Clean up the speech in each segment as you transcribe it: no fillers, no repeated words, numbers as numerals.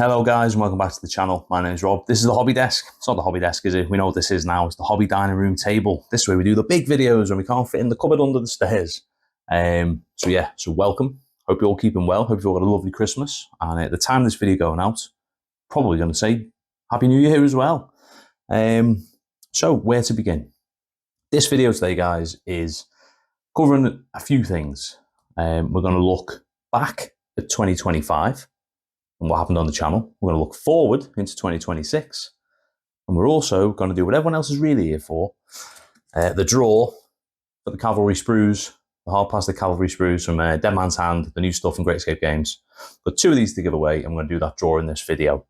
Hello guys and welcome back to the channel. My name is Rob. This is the hobby desk. It's not the hobby desk, is it? We know what this is now. It's the hobby dining room table. This way we do the big videos when we can't fit in the cupboard under the stairs. So welcome. Hope you're all keeping well. Hope you've all got a lovely Christmas. And at the time of this video going out, probably going to say Happy New Year as well. So where to begin? This video today, guys, is covering a few things. We're going to look back at 2025. And what happened on the channel. We're going to look forward into 2026. And we're also going to do what everyone else is really here for. The draw for the Cavalry sprues, the hard plastic Cavalry sprues from Dead Man's Hand, the new stuff from Great Escape Games. Got two of these to give away, and I'm going to do that draw in this video.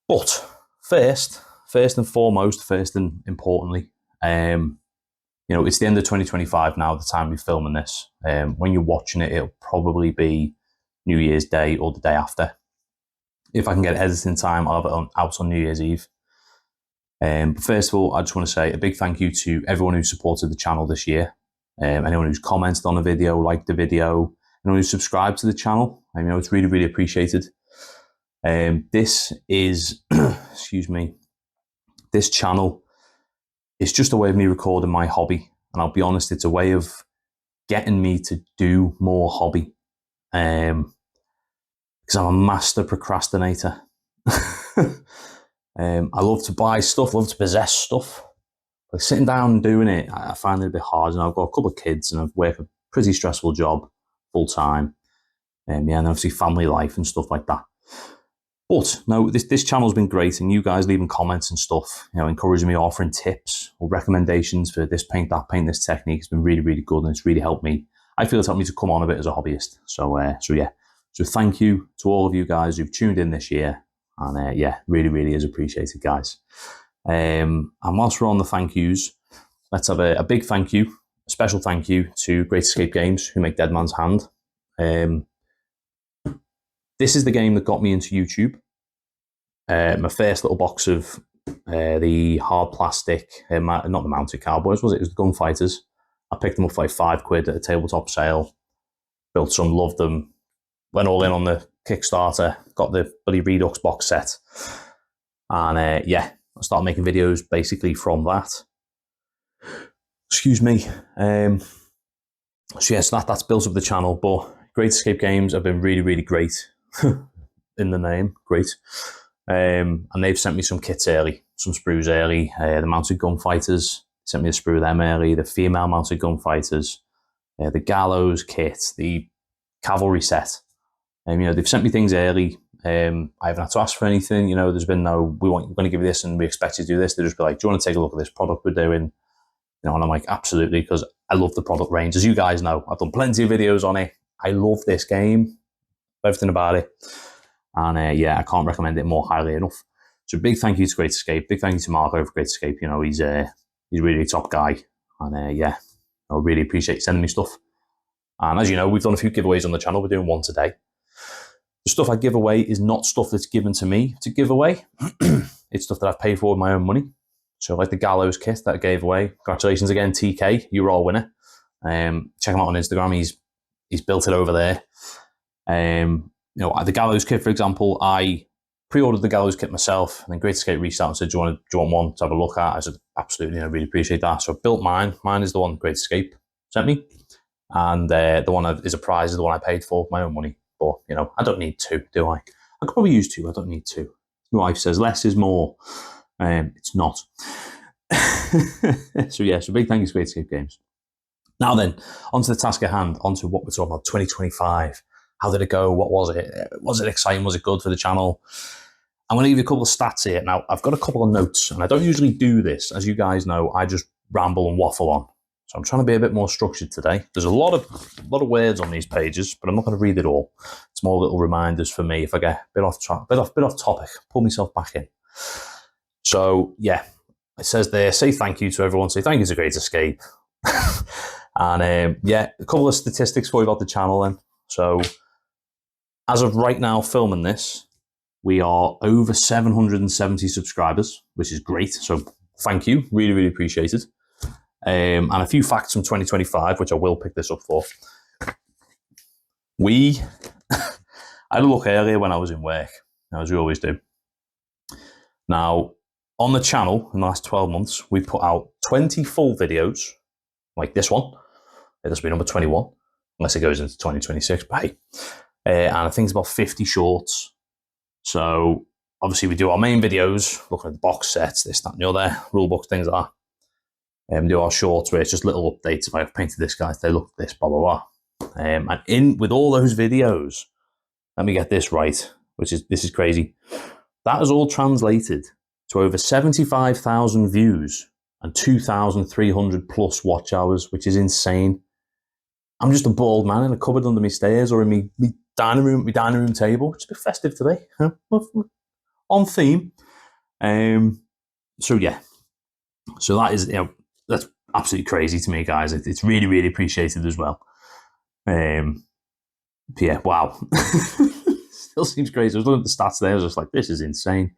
But first and foremost, first and importantly, it's the end of 2025 now, the time we're filming this. When you're watching it, it'll probably be New Year's Day or the day after. If I can get it edited in time, I'll have it out on New Year's Eve. But first of all, I just want to say a big thank you to everyone who supported the channel this year. Anyone who's commented on the video, liked the video, anyone who's subscribed to the channel. It's really, really appreciated. This is, this channel is just a way of me recording my hobby. And I'll be honest, it's a way of getting me to do more hobby. Because I'm a master procrastinator. I love to buy stuff, love to possess stuff. Like sitting down and doing it, I find it a bit hard. And I've got a couple of kids and I've worked a pretty stressful job full time. And obviously family life and stuff like that. But no, this channel's been great, and you guys leaving comments and stuff, encouraging me, offering tips or recommendations for this paint, that paint, this technique has been really, really good, and it's really helped me. I feel it's helped me to come on a bit as a hobbyist. So yeah. So thank you to all of you guys who've tuned in this year. And really, really is appreciated, guys. And whilst we're on the thank yous, let's have a big thank you, a special thank you to Great Escape Games, who make Dead Man's Hand. This is the game that got me into YouTube. My first little box of the hard plastic, not the mounted cowboys, was it? It was the gunfighters. I picked them up for like £5 at a tabletop sale. Built some, loved them. Went all in on the Kickstarter, got the bloody Redux box set. And I started making videos basically from that. Excuse me. So that's built up the channel, but Great Escape Games have been really, really great. In the name, great. And they've sent me some kits early, some sprues early. The mounted gunfighters sent me a sprue of them early, the female mounted gunfighters, the gallows kit, the cavalry set. They've sent me things early. I haven't had to ask for anything. There's been no, we're going to give you this and we expect you to do this. They just be like, do you want to take a look at this product we're doing? And I'm like, absolutely, because I love the product range. As you guys know, I've done plenty of videos on it. I love this game, everything about it. And I can't recommend it more highly enough. So big thank you to Great Escape. Big thank you to Marco for Great Escape. He's really a top guy. And I really appreciate you sending me stuff. And as you know, we've done a few giveaways on the channel. We're doing one today. The stuff I give away is not stuff that's given to me to give away. It's stuff that I've paid for with my own money. So like the gallows kit that I gave away. Congratulations again, TK. You're all winner. Check him out on Instagram. He's built it over there. The gallows kit, for example, I pre-ordered the gallows kit myself, and then Great Escape reached out and said, do you want one to have a look at? I said, absolutely, I really appreciate that. So I built mine. Mine is the one Great Escape sent me. And the one that is a prize is the one I paid for with my own money. But, I don't need two, do I? I could probably use two. I don't need two. My wife says less is more. It's not. So big thank you to Great Escape Games. Now then, onto the task at hand, onto what we're talking about, 2025. How did it go? What was it? Was it exciting? Was it good for the channel? I'm going to give you a couple of stats here. Now, I've got a couple of notes, and I don't usually do this. As you guys know, I just ramble and waffle on. So I'm trying to be a bit more structured today. There's a lot of words on these pages, but I'm not going to read it all. It's more little reminders for me if I get a bit off topic, pull myself back in. So it says there, say thank you to everyone. Say thank you to Great Escape. And a couple of statistics for you about the channel then. So as of right now filming this, we are over 770 subscribers, which is great. So thank you, really, really appreciate it. And a few facts from 2025, which I will pick this up for. I I had a look earlier when I was in work, as we always do. Now, on the channel in the last 12 months, we've put out 20 full videos, like this one. This will be number 21, unless it goes into 2026, but hey. And I think it's about 50 shorts. So obviously we do our main videos, looking at the box sets, this, that, and the other, rule books, things like that. Do our shorts where it's just little updates. If I've painted this guy, they look this, blah, blah, blah. And in with all those videos, let me get this right, this is crazy. That is all translated to over 75,000 views and 2,300 plus watch hours, which is insane. I'm just a bald man in a cupboard under my stairs or in my dining room table. It's a bit festive today, on theme. So yeah, so that is, that's absolutely crazy to me, guys. It's really, really appreciated as well. But yeah, wow. Still seems crazy. I was looking at the stats there. I was just like, this is insane.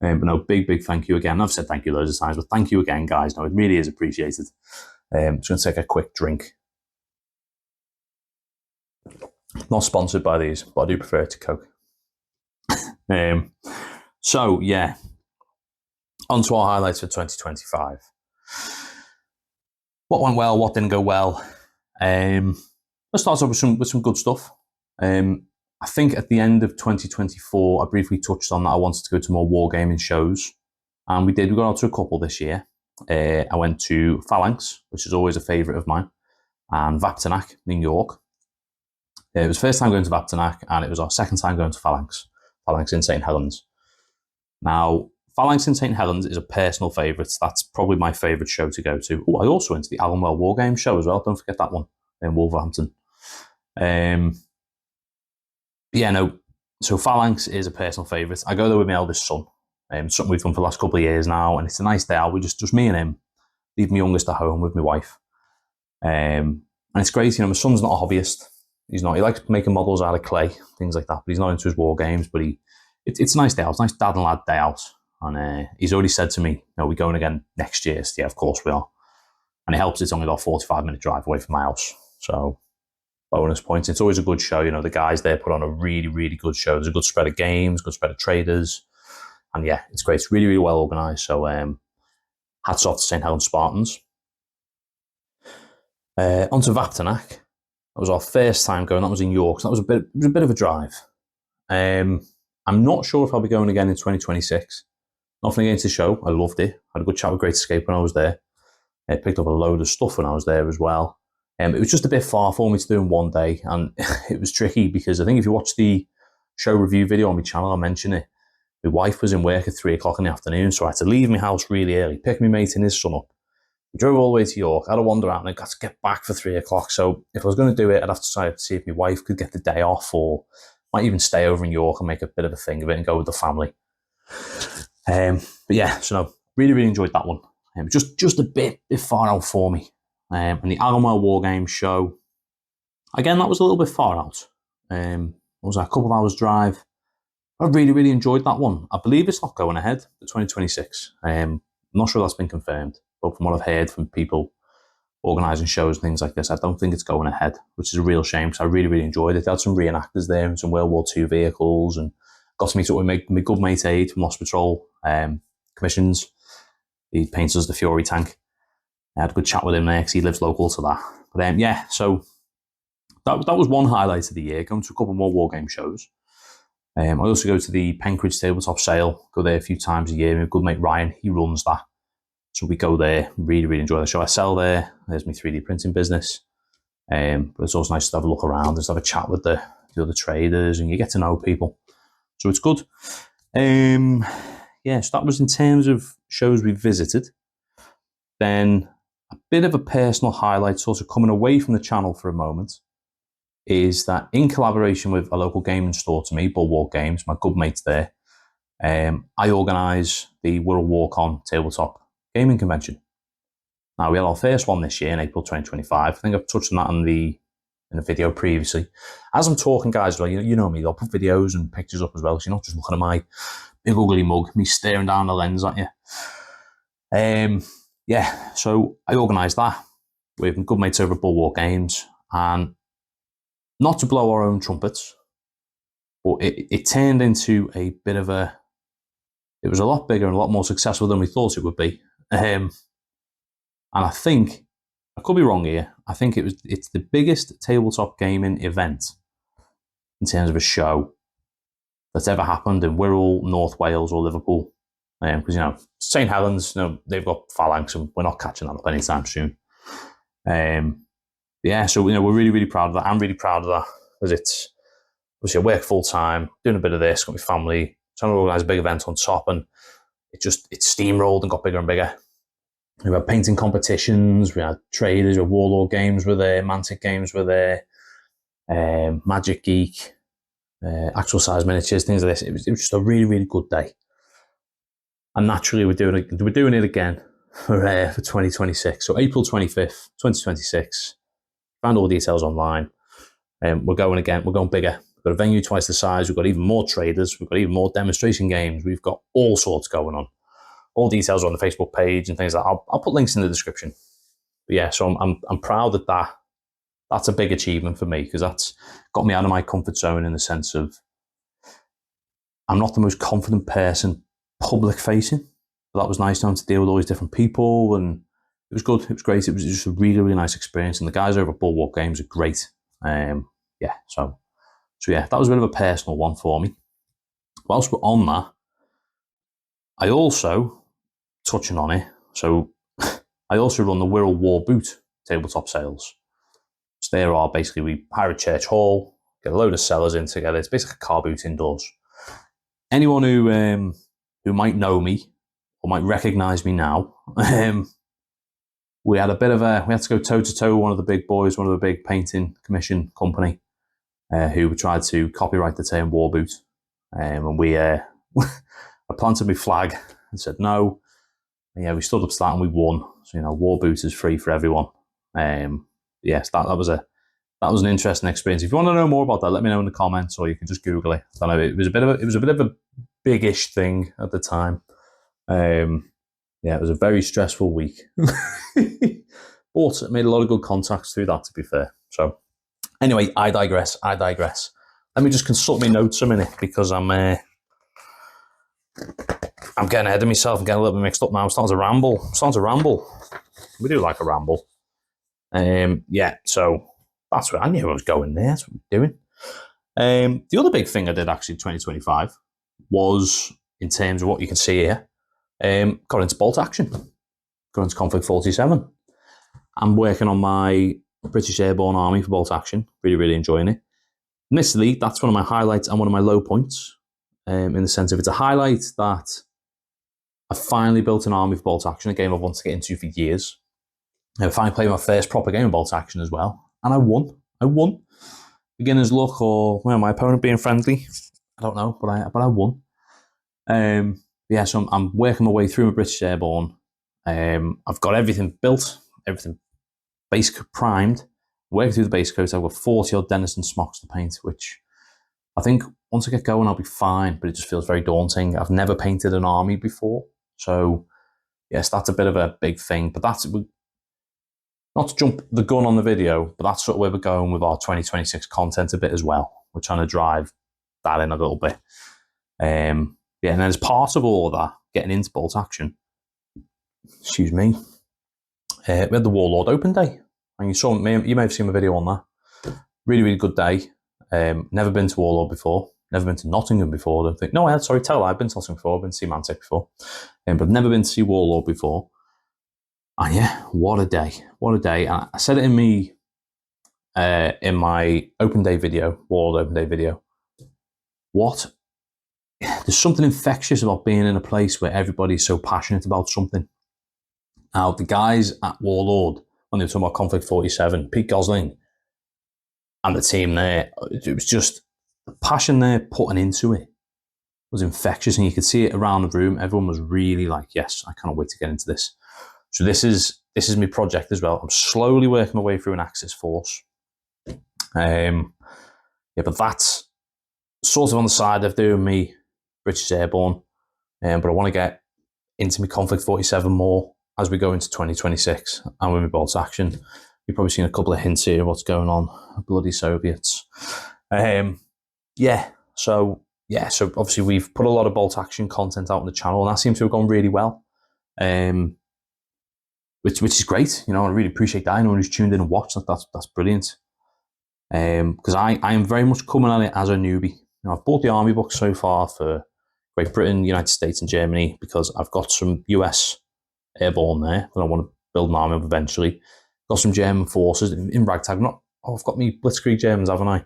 But no, big thank you again. I've said thank you loads of times, but thank you again, guys. No, it really is appreciated. Just going to take a quick drink. Not sponsored by these, but I do prefer it to Coke. So yeah, on to our highlights for 2025. What went well, what didn't go well. Let's start off with some good stuff. I think at the end of 2024, I briefly touched on that I wanted to go to more wargaming shows, and we did. We got out to a couple this year. I went to Phalanx, which is always a favourite of mine, and Vaptanac in New York. It was first time going to Vaptanac, and it was our second time going to Phalanx in St. Helens. Now, Phalanx in St. Helens is a personal favourite. That's probably my favourite show to go to. Oh, I also went to the Allenwell Wargame show as well. Don't forget that one in Wolverhampton. So Phalanx is a personal favourite. I go there with my eldest son. Something we've done for the last couple of years now, and it's a nice day out. We just me and him. Leave my youngest at home with my wife. And it's great. My son's not a hobbyist. He's not. He likes making models out of clay, things like that. But he's not into his war games. But it's a nice day out. It's a nice dad and lad day out. And he's already said to me, we're going again next year. So yeah, of course we are. And it helps. It's only about a 45-minute drive away from my house. So bonus points. It's always a good show. The guys there put on a really, really good show. There's a good spread of games, good spread of traders. And yeah, it's great. It's really, really well organised. So hats off to St. Helens Spartans. On to Vaptanac. That was our first time going. That was in York. So it was a bit of a drive. I'm not sure if I'll be going again in 2026. Nothing against the show. I loved it. I had a good chat with Great Escape when I was there. I picked up a load of stuff when I was there as well. It was just a bit far for me to do in one day, and it was tricky because I think if you watch the show review video on my channel, I mention it. My wife was in work at 3 o'clock in the afternoon, so I had to leave my house really early, pick my mate and his son up. We drove all the way to York. I had to wander out, and I got to get back for 3 o'clock. So if I was going to do it, I'd have to try to see if my wife could get the day off, or might even stay over in York and make a bit of a thing of it and go with the family. But yeah, so no, really, really enjoyed that one. Just a bit far out for me. And the Allenwell Wargame show, again, that was a little bit far out. It was a couple of hours drive. I really, really enjoyed that one. I believe it's not going ahead for 2026. I'm not sure that's been confirmed, but from what I've heard from people organising shows and things like this, I don't think it's going ahead, which is a real shame because I really, really enjoyed it. They had some reenactors there and some World War II vehicles, and got to meet up with my good mate Aid from Lost Patrol commissions. He paints us the Fury tank. I had a good chat with him there because he lives local to that. But yeah, so that was one highlight of the year, going to a couple more wargame shows. I also go to the Penkridge Tabletop Sale, go there a few times a year. My good mate Ryan, he runs that. So we go there, really, really enjoy the show. I sell there. There's my 3D printing business. But it's also nice to have a look around, just have a chat with the other traders, and you get to know people. So it's good. Yeah, so that was in terms of shows we visited. Then a bit of a personal highlight, sort of coming away from the channel for a moment, is that in collaboration with a local gaming store to me, Bulwark Games, my good mates there, I organise the World Warcon Tabletop Gaming Convention. Now, we had our first one this year in April 2025. I think I've touched on that in a video previously. As I'm talking, guys, well, you know me, I'll put videos and pictures up as well, so you're not just looking at my big ugly mug, me staring down the lens at you. Yeah, so I organised that with my good mates over at Bulwark Games, and not to blow our own trumpets, But it turned into a bit of a, it was a lot bigger and a lot more successful than we thought it would be. And I think, I could be wrong here, I think it's the biggest tabletop gaming event in terms of a show that's ever happened in Wirral, North Wales or Liverpool. Because, St Helens, they've got phalanx and we're not catching that up anytime soon. Yeah, so, we're really, really proud of that. I'm really proud of that because it's, obviously I work full time, doing a bit of this, got my family, trying to organise a big event on top, and it steamrolled and got bigger and bigger. We had painting competitions, we had traders, we had Warlord games were there, Mantic games were there, Magic Geek, actual size miniatures, things like this. It was just a really, really good day. And naturally, we're doing it again for 2026. So April 25th, 2026. Found all the details online. We're going again. We're going bigger. We've got a venue twice the size. We've got even more traders. We've got even more demonstration games. We've got all sorts going on. All details are on the Facebook page and things like that. I'll put links in the description. But yeah, so I'm proud that that's a big achievement for me because that's got me out of my comfort zone in the sense of I'm not the most confident person public facing, but that was nice time to deal with all these different people, and it was good. It was great. It was just a really, really nice experience, and the guys over at Bulwark Games are great. Yeah, so yeah, that was a bit of a personal one for me. Whilst we're on that, I also, touching on it, so I also run the Wirral Warboot tabletop sales. So there are basically, we hire a church hall, get a load of sellers in together. It's basically a car boot indoors. Anyone who might know me or might recognise me now, we had to go toe to toe with one of the big boys, one of the big painting commission company, who tried to copyright the term warboot. And we, I planted my flag and said no. And yeah, we stood up to that and we won. So, warboot is free for everyone. Yes, that was an interesting experience. If you want to know more about that, let me know in the comments, or you can just Google it. I don't know. It was a bit of a big-ish thing at the time. Yeah, it was a very stressful week, but I made a lot of good contacts through that, to be fair. So anyway, I digress. Let me just consult my notes a minute because I'm getting ahead of myself and getting a little bit mixed up now. I'm starting to ramble. We do like a ramble. Yeah, so that's where I knew I was going there. That's what we're doing. The other big thing I did actually in 2025 was, in terms of what you can see here, got into bolt action, got into Konflikt 47. I'm working on my British Airborne Army for bolt action, really, really enjoying it. Admittedly, that's one of my highlights and one of my low points, in the sense of it's a highlight that I finally built an army for bolt action, a game I've wanted to get into for years. I finally played my first proper game of bolt action as well, and I won. Beginner's luck or my opponent being friendly, I don't know, but I won. Yeah, so I'm working my way through my British Airborne. I've got everything built, everything base primed. Working through the base coat, I've got 40 odd Denison smocks to paint, which I think once I get going, I'll be fine, but it just feels very daunting. I've never painted an army before, so yes, that's a bit of a big thing, but that's, not to jump the gun on the video, but that's sort of where we're going with our 2026 content a bit as well. We're trying to drive that in a little bit. Yeah, and then as part of all of that, getting into bolt action, excuse me, we had the Warlord Open Day. And you may have seen my video on that. Really, really good day. Never been to Warlord before. Never been to Nottingham before. I don't think. No, I've been to Nottingham before. I've been to see Mantic before. But I've never been to see Warlord before. And yeah, what a day. What a day. And I said it in my open day video, Warlord Open Day video. There's something infectious about being in a place where everybody's so passionate about something. Now, the guys at Warlord, when they were talking about Konflikt 47, Pete Gosling and the team there, it was just the passion they're putting into it was infectious, and you could see it around the room. Everyone was really like, yes, I can't wait to get into this. So this is my project as well. I'm slowly working my way through an Axis force. Yeah, but that's sort of on the side of doing me British Airborne. But I want to get into my Konflikt 47 more as we go into 2026 and with my bolt action. You've probably seen a couple of hints here of what's going on. Bloody Soviets. Yeah, So yeah, so obviously we've put a lot of bolt action content out on the channel, and that seems to have gone really well. Which is great. You know, I really appreciate that. Anyone who's tuned in and watched that, that's brilliant. Because I am very much coming at it as a newbie. You know, I've bought the army book so far for Great Britain, United States, and Germany because I've got some US airborne there that I want to build an army of eventually. Got some German forces in ragtag. I've got me Blitzkrieg Germans, haven't I?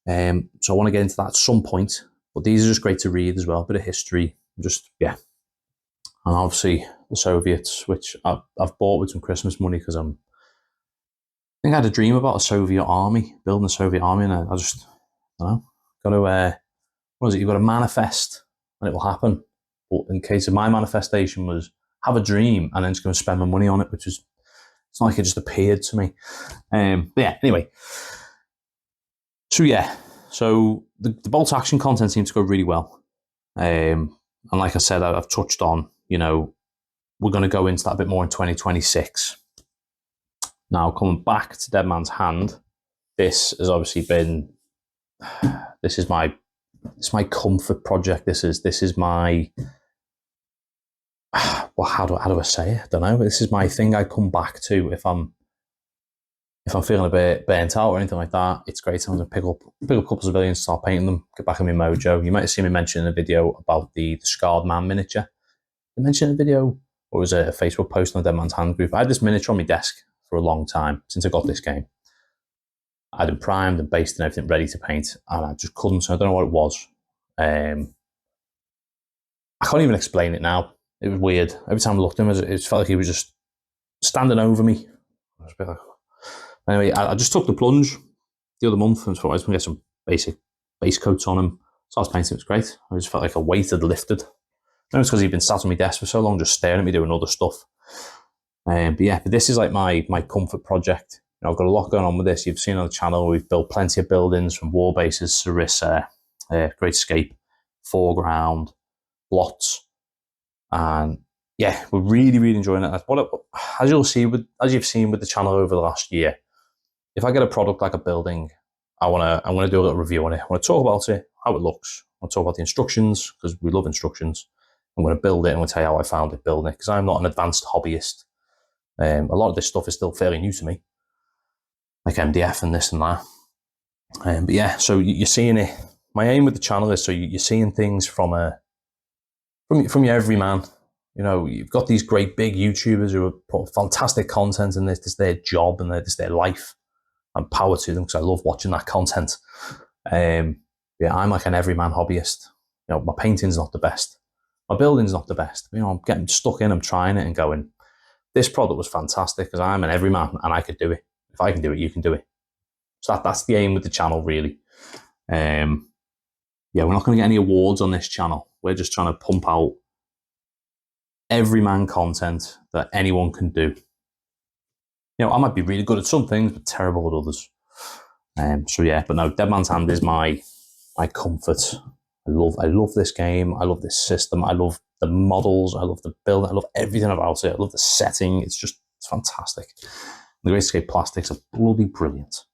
So I want to get into that at some point. But these are just great to read as well. A bit of history, just yeah. And obviously the Soviets, which I've bought with some Christmas money because I think I had a dream about a Soviet army, building a Soviet army, and I just, I don't know, got to, what is it, you've got to manifest and it will happen. But in case of my manifestation was have a dream and then just going to spend my money on it, which is, it's not like it just appeared to me. But yeah, anyway. So yeah, so the bolt action content seems to go really well. And like I said, I've touched on, you know, we're going to go into that a bit more in 2026. Now, coming back to Dead Man's Hand, this has obviously been, this is my comfort project. This is my, well, how do I say it? I don't know. This is my thing I come back to if I'm feeling a bit burnt out or anything like that. It's great. I'm going to pick up a couple of civilians, start painting them, get back in my mojo. You might have seen me mention in a video about the Scarred Man miniature. I mentioned in a video, or was it a Facebook post on the Dead Man's Hand group? I had this miniature on my desk for a long time since I got this game. I had it primed and based and everything ready to paint, and I just couldn't. So I don't know what it was. I can't even explain it now. It was weird. Every time I looked at him, it felt like he was just standing over me. I was a bit like, anyway, I just took the plunge the other month and thought I was going to get some basic base coats on him. So I was painting. It was great. I just felt like a weight had lifted. Maybe it's because he'd been sat on my desk for so long, just staring at me doing other stuff. But yeah, but this is like my comfort project. You know, I've got a lot going on with this. You've seen on the channel, we've built plenty of buildings from war bases, Sarissa, Great Escape, Foreground, Blots, and yeah, we're really enjoying it. As you've seen with the channel over the last year, if I get a product like a building, I'm gonna do a little review on it. I want to talk about it, how it looks. I want to talk about the instructions because we love instructions. I'm going to build it and I'm going to tell you how I found it building it because I'm not an advanced hobbyist. A lot of this stuff is still fairly new to me, like MDF and this and that. But yeah, so you're seeing it. My aim with the channel is so you're seeing things from your everyman. You know, you've got these great big YouTubers who have put fantastic content in this. This is their job and this is their life. And power to them because I love watching that content. Yeah, I'm like an everyman hobbyist. You know, my painting's not the best. My building's not the best. You know, I'm getting stuck in, I'm trying it and going, this product was fantastic because I'm an everyman and I could do it. If I can do it, you can do it. So that's the aim with the channel, really. Yeah, we're not going to get any awards on this channel. We're just trying to pump out everyman content that anyone can do. You know, I might be really good at some things, but terrible at others. So yeah, but no, Dead Man's Hand is my comfort. I love this game. I love this system. I love the models. I love the build. I love everything about it. I love the setting. It's fantastic. The Great Escape plastics are bloody brilliant.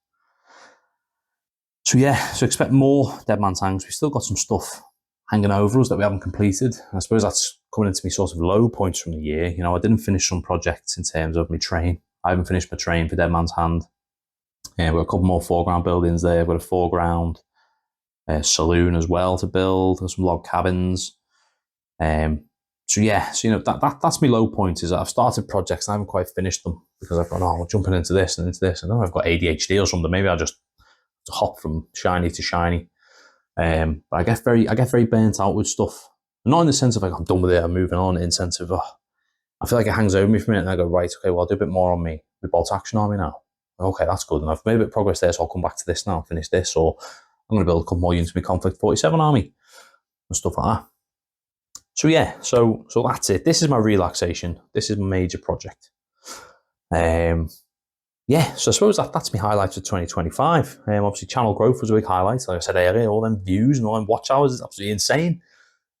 So yeah, so expect more Dead Man's Hands. We've still got some stuff hanging over us that we haven't completed. I suppose that's coming into me sort of low points from the year. You know, I didn't finish some projects in terms of my train. I haven't finished my train for Dead Man's Hand. We've got a couple more foreground buildings there. We've got a foreground saloon as well to build. There's some log cabins. So yeah, so you know that's my low point is that I've started projects and I haven't quite finished them because I've gone, oh, I'm jumping into this and into this. I don't know if I've got ADHD or something. Maybe I'll just hop from shiny to shiny. But I get very burnt out with stuff. Not in the sense of like I'm done with it, I'm moving on. In the sense of I feel like it hangs over me for a minute and I go, right, okay, well I'll do a bit more on me with bolt action army now. Okay, that's good. And I've made a bit of progress there, so I'll come back to this now, finish this, or I'm going to build a couple more units of my Konflikt 47 army and stuff like that. So yeah, so that's it. This is my relaxation. This is my major project. Yeah, so I suppose that's my highlights for 2025. Obviously, channel growth was a big highlight. Like I said earlier, all them views and all them watch hours is absolutely insane.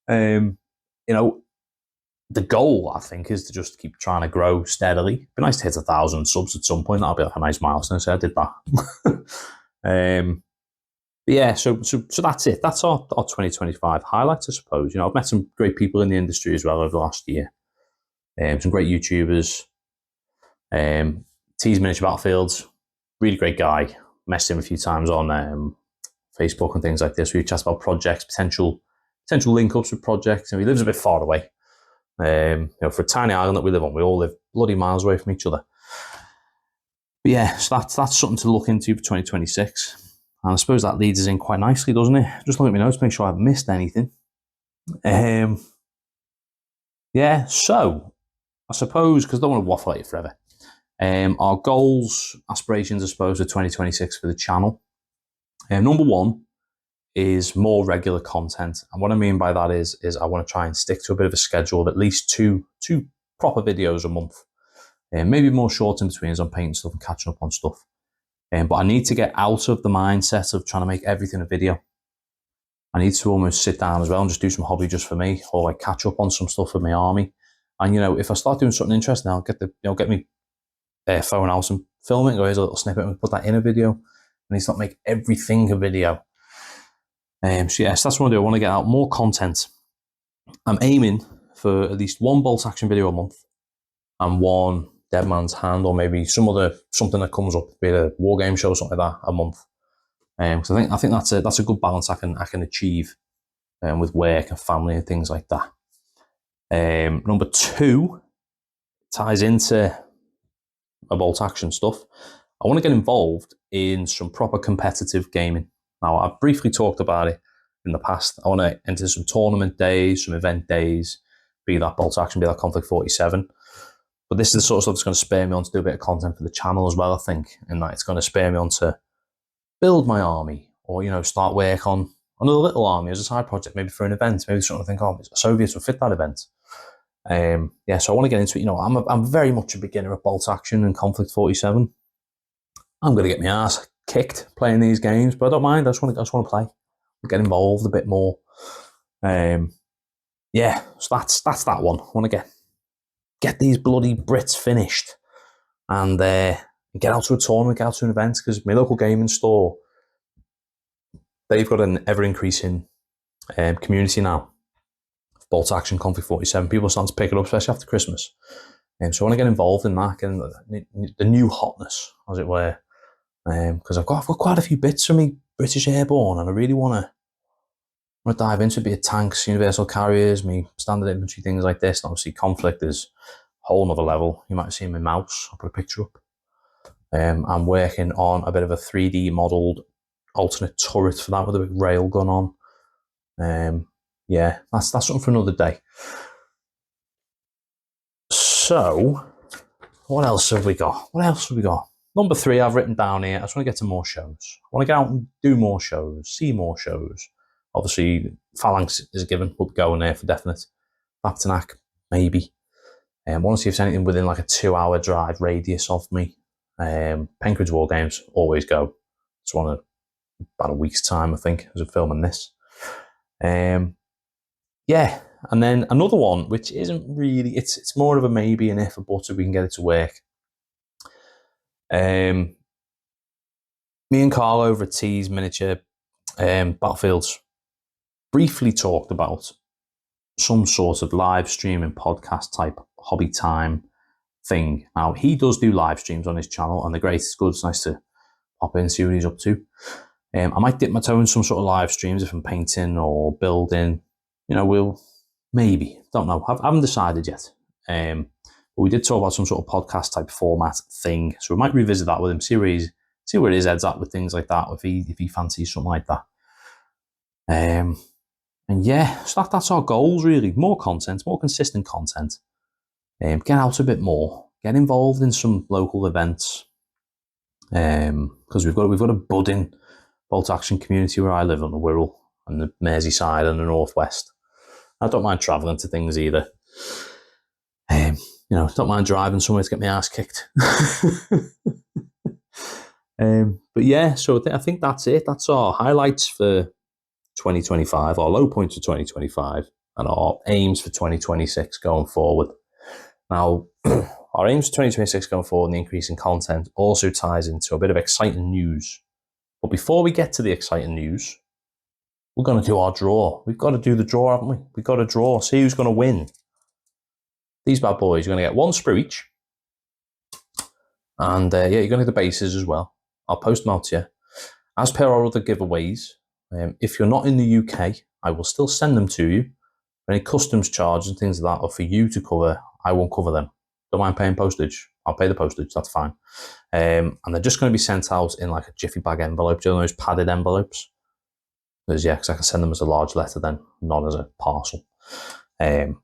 You know, the goal, I think, is to just keep trying to grow steadily. It'd be nice to hit 1,000 subs at some point. That'll be like a nice milestone. So I did that. But yeah, so that's it. That's our 2025 highlights, I suppose. You know, I've met some great people in the industry as well over the last year. Some great YouTubers. T's Miniature Battlefields, really great guy. Messed him a few times on Facebook and things like this. We chat about projects, potential link ups with projects. And he lives a bit far away. You know, for a tiny island that we live on, we all live bloody miles away from each other. But yeah, so that's something to look into for 2026. And I suppose that leads us in quite nicely, doesn't it? Just look at my notes, make sure I haven't missed anything. Yeah, so I suppose, because I don't want to waffle at you forever, our goals, aspirations, I suppose, for 2026 for the channel. Number one is more regular content. And what I mean by that is I want to try and stick to a bit of a schedule of at least two proper videos a month. Maybe more short in between as I'm painting stuff and catching up on stuff. But I need to get out of the mindset of trying to make everything a video. I need to almost sit down as well and just do some hobby just for me, or like catch up on some stuff with my army. And you know, if I start doing something interesting, I'll get me phone out and film it. Go, here's a little snippet and put that in a video. And it's not make everything a video. So yes, that's what I do. I want to get out more content. I'm aiming for at least one bolt action video a month and one Dead Man's Hand, or maybe something that comes up, be it a war game show, something like that, a month. So I think that's a good balance I can achieve with work and family and things like that. Number two ties into a bolt action stuff. I want to get involved in some proper competitive gaming. Now, I've briefly talked about it in the past. I want to enter some tournament days, some event days, be that bolt action, be that Konflikt 47. But this is the sort of stuff that's going to spur me on to do a bit of content for the channel as well, I think, in that it's going to spur me on to build my army, or, you know, start work on another little army as a side project, maybe for an event, maybe something I think, oh, Soviets would fit that event. Yeah, so I want to get into it. You know, I'm very much a beginner at bolt action and Konflikt 47. I'm going to get my ass kicked playing these games, but I don't mind. I just want to play, get involved a bit more. Yeah, so that's that one. I want to get these bloody Brits finished and get out to a tournament, get out to an event, because my local gaming store, they've got an ever-increasing community now. Bolt action, Konflikt 47. People are starting to pick it up, especially after Christmas. So I want to get involved in that, getting the new hotness, as it were. Because I've got quite a few bits from me British Airborne, and I really want to dive into it, be it tanks, universal carriers, me standard infantry, things like this. And obviously, Konflikt is a whole nother level. You might have seen my mouse. I'll put a picture up. I'm working on a bit of a 3D modelled alternate turret for that with a big rail gun on. Yeah, that's something for another day. So, what else have we got? Number three, I've written down here. I just want to get to more shows. I want to get out and do more shows, see more shows. Obviously, Phalanx is a given. We'll be going there for definite. Bactanac, maybe. I want to see if there's anything within like a 2-hour drive radius of me. Penkridge War Games, always go. It's about a week's time, I think, as I'm filming this. Yeah, and then another one, which isn't really, it's more of a maybe and if, a but if we can get it to work. Me and Carl over at T's Miniature Battlefields briefly talked about some sort of live streaming podcast type hobby time thing. Now, he does do live streams on his channel, and they're great. It's good. It's nice to pop in and see what he's up to. I might dip my toe in some sort of live streams if I'm painting or building. You know, we'll maybe, don't know. I haven't decided yet. But we did talk about some sort of podcast type format thing, so we might revisit that with him, see where his head's at with things like that, if he fancies something like that. And yeah, so that's our goals really. More content, more consistent content. Get out a bit more. Get involved in some local events. Because we've got a budding bolt action community where I live on the Wirral and the Merseyside and the Northwest. I don't mind travelling to things either. You know, don't mind driving somewhere to get my ass kicked. But yeah, so I think that's it. That's our highlights for 2025, our low points for 2025, and our aims for 2026 going forward. Now, our aims for 2026 going forward and the increase in content also ties into a bit of exciting news But before we get to the exciting news, we're going to do our draw. We've got to do the draw, haven't we? We've got to draw, see who's going to win. These bad boys are going to get 1 sprue each. And yeah, you're going to get the bases as well. I'll post them out to you. As per our other giveaways, if you're not in the UK, I will still send them to you. Any customs charges and things like that are for you to cover. I won't cover them. Don't mind paying postage. I'll pay the postage, that's fine. And they're just going to be sent out in like a jiffy bag envelope. Do you know those padded envelopes? Because yeah, because I can send them as a large letter then, not as a parcel. So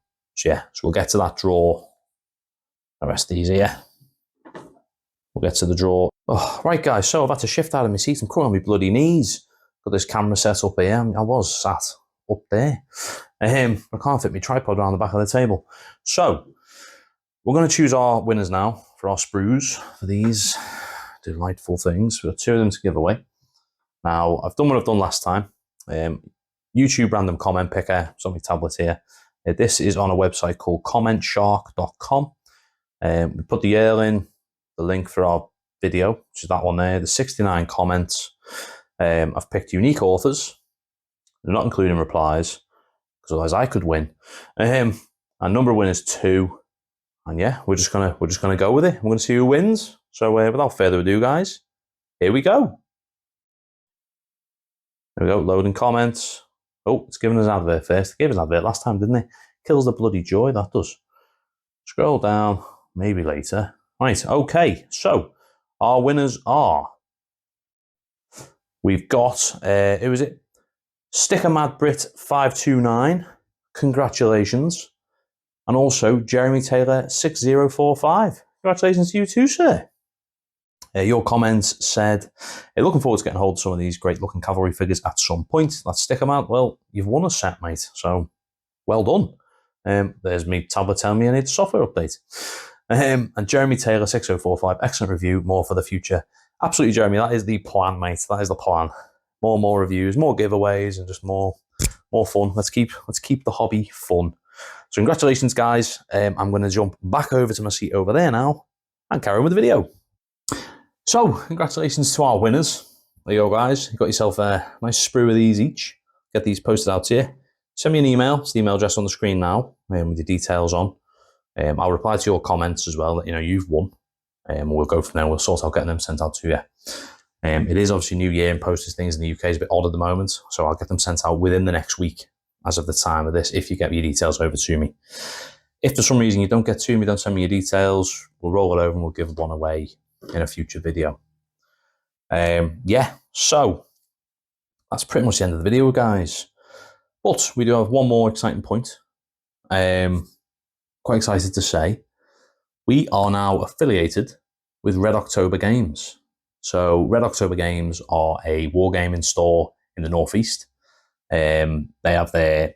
yeah, so we'll get to that draw. The rest of these here. We'll get to the draw. Oh, right, guys, so I've had to shift out of my seat. I'm crawling on my bloody knees. Got this camera set up here. I was sat up there. I can't fit my tripod around the back of the table. So, we're going to choose our winners now for our sprues, for these delightful things. We've got 2 of them to give away. Now, I've done what I've done last time. YouTube random comment picker. It's on my tablet here. This is on a website called commentshark.com. We put the year in, the link for our video, which is that one there. There's 69 comments. I've picked unique authors. They're not including replies, because otherwise I could win. Our number of winners 2. And yeah, we're just gonna go with it. We're gonna see who wins. So without further ado, guys, here we go. There we go, loading comments. Oh, it's giving us an advert first. It gave us an advert last time, didn't it? Kills the bloody joy, that does. Scroll down, maybe later. Right, okay, so our winners are, we've got, who is it? Sticker Mad Brit 529, congratulations. And also Jeremy Taylor 6045. Congratulations to you too, sir. Your comments said, looking forward to getting hold of some of these great looking cavalry figures at some point. Let's stick them out. Well, you've won a set, mate. So well done. There's me tablet telling me I need a software update. And Jeremy Taylor 6045, excellent review, more for the future. Absolutely, Jeremy, that is the plan, mate. That is the plan. More reviews, more giveaways, and just more fun. Let's keep the hobby fun. So congratulations, guys. I'm going to jump back over to my seat over there now and carry on with the video. So congratulations to our winners. There you go, guys. You got yourself a nice sprue of these each. Get these posted out to you. Send me an email. It's the email address on the screen now with the details on. I'll reply to your comments as well that you know you've won. We'll go from there. We'll sort out getting them sent out to you. It is obviously New Year and posting things in the UK is a bit odd at the moment, so I'll get them sent out within the next week as of the time of this, if you get your details over to me. If for some reason you don't get to me, don't send me your details, we'll roll it over and we'll give one away in a future video. Yeah, so that's pretty much the end of the video, guys. But we do have one more exciting point. Quite excited to say, we are now affiliated with Red October Games. So Red October Games are a wargaming store in the Northeast. They have their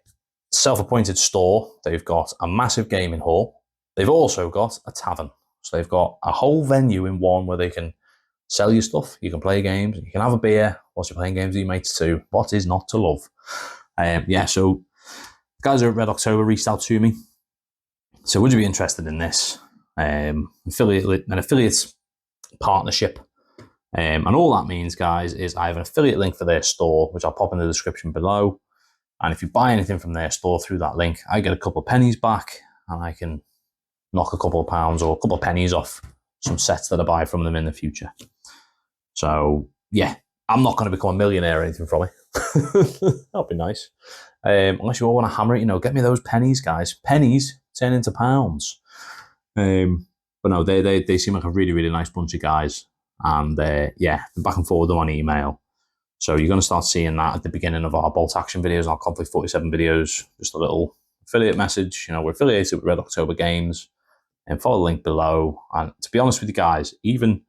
self-appointed store. They've got a massive gaming hall. They've also got a tavern. So they've got a whole venue in one where they can sell you stuff. You can play games. You can have a beer whilst you're playing games with your mates too. What is not to love? Yeah, so the guys at Red October reached out to me. So would you be interested in this? An affiliate partnership. And all that means, guys, is I have an affiliate link for their store, which I'll pop in the description below. And if you buy anything from their store through that link, I get a couple of pennies back and I can knock a couple of pounds or a couple of pennies off some sets that I buy from them in the future. So, yeah, I'm not going to become a millionaire or anything from it. That'd be nice. Unless you all want to hammer it, get me those pennies, guys. Pennies turn into pounds. But no, they seem like a really, really nice bunch of guys. And yeah, back and forth with them on email. So you're going to start seeing that at the beginning of our bolt action videos, our Konflikt 47 videos, just a little affiliate message. We're affiliated with Red October Games, and follow the link below. And to be honest with you guys, even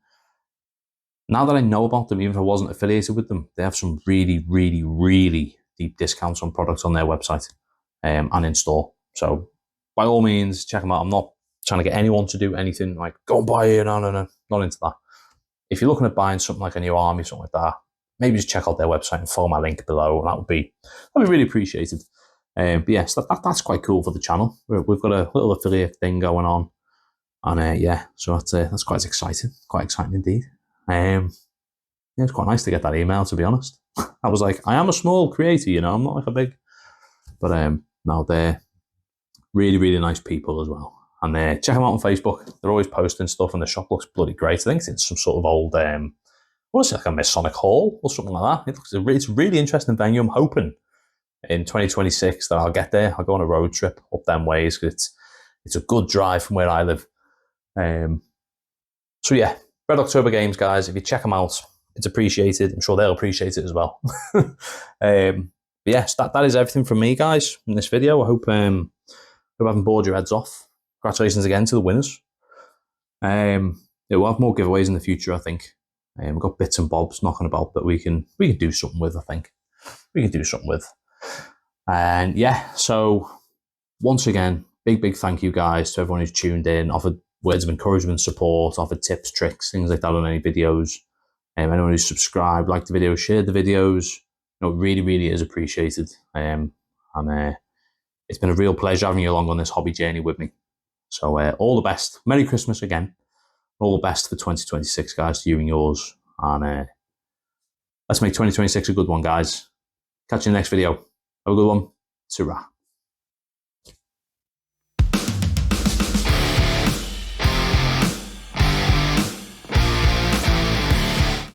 now that I know about them, even if I wasn't affiliated with them, they have some really, really, really deep discounts on products on their website and in store. So by all means, check them out. I'm not trying to get anyone to do anything like go and buy it. No, not into that. If you're looking at buying something like a new army, something like that, maybe just check out their website and follow my link below. That'd be really appreciated. But yes, that's quite cool for the channel. We've got a little affiliate thing going on, and yeah, so that's quite exciting indeed. it was quite nice to get that email, to be honest. I was like, I am a small creator, you know, I'm not like a big, but no, they're really, really nice people as well. And check them out on Facebook. They're always posting stuff, and the shop looks bloody great. I think it's some sort of old, what is it, like a Masonic Hall or something like that. It's a really interesting venue. I'm hoping in 2026 that I'll get there. I'll go on a road trip up them ways, because it's a good drive from where I live. So yeah, Red October Games, guys. If you check them out, it's appreciated. I'm sure they'll appreciate it as well. But yes, that is everything from me, guys, in this video. I hope I haven't bored your heads off. Congratulations again to the winners. Yeah, we'll have more giveaways in the future, I think. We've got bits and bobs knocking about that we can do something with, I think. We can do something with. And yeah, so once again, big thank you, guys, to everyone who's tuned in, offered words of encouragement, support, offered tips, tricks, things like that on any videos. Anyone who's subscribed, liked the video, shared the videos, you know, really, really is appreciated. And it's been a real pleasure having you along on this hobby journey with me. So all the best. Merry Christmas again. All the best for 2026, guys, to you and yours. And let's make 2026 a good one, guys. Catch you in the next video. Have a good one. Ta-ra.